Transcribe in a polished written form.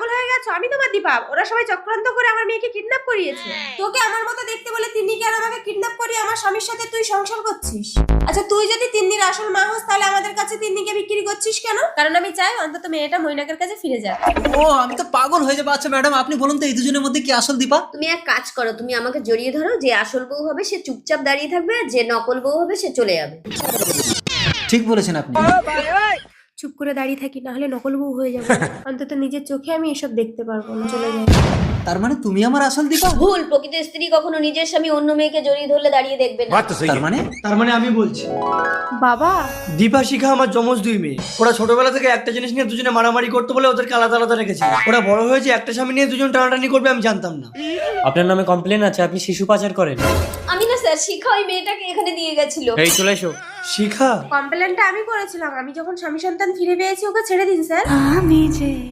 পাগল হয়ে গেছো? আমি তোমার দীপা, ওরা সবাই চক্রান্ত করে আমার মেয়েকে কিডন্যাপ করিয়েছে। তোকে আমার মতো দেখতে বলে তিন্নিকে আর আমাকে কিডন্যাপ করিয়ে আমার স্বামীর সাথে তুই সংসার করছিস। আচ্ছা তুই যদি তিন্নির আসল মা হোস তাহলে আমাদের কাছে তিন্নিকে বিক্রি করছিস কেন? কারণ আমি চাই অন্তত মেয়েটা মৈনাকের কাছে ফিরে যাক। ও আমি তো পাগল হয়ে যাবো। আচ্ছা ম্যাডাম আপনি বলুন তো এই দুজনের মধ্যে কি আসল দীপা? তুমি এক কাজ করো, তুমি আমাকে জড়িয়ে ধরো। যে আসল বউ হবে সে চুপচাপ দাঁড়িয়ে থাকবে, আর যে নকল বউ হবে সে চলে যাবে। ঠিক বলেছেন আপনি। চুপ করে দাঁড়িয়ে থাকি, না হলে নকল বউ হয়ে যাবে। অন্তত নিজের চোখে আমি এসব দেখতে পারবো না, চলে যাই। তার মানে তুমি আমার আসল দীপা? ভুল। প্রকৃত স্ত্রী কখনো নিজের স্বামী অন্য মেয়েকে জড়িয়ে ধরলে দাঁড়িয়ে দেখবে না। তার মানে আমি বলছি, বাবা দীপা শিখা আমার যমজ দুই মেয়ে। ওরা ছোটবেলা থেকে একটা জিনিস নিয়ে দুজনে মারামারি করতে বলে ওদেরকে আলাদা আলাদা রেখেছে। ওরা বড় হয়েছে একটা স্বামী নিয়ে দুজন টানাটানি করবে, আমি জানতাম না। আপনার নামে কমপ্লেন আছে, আপনি শিশু পাচার করেন। আমি না স্যার, শিখা ওই মেয়েটাকে এখানে দিয়ে গেছিল। এই চলে এসো। শিখা কমপ্লেনটা আমি করেছিলাম। আমি যখন স্বামী সন্তান ফিরে পেয়েছি ওকে ছেড়ে দিন স্যার।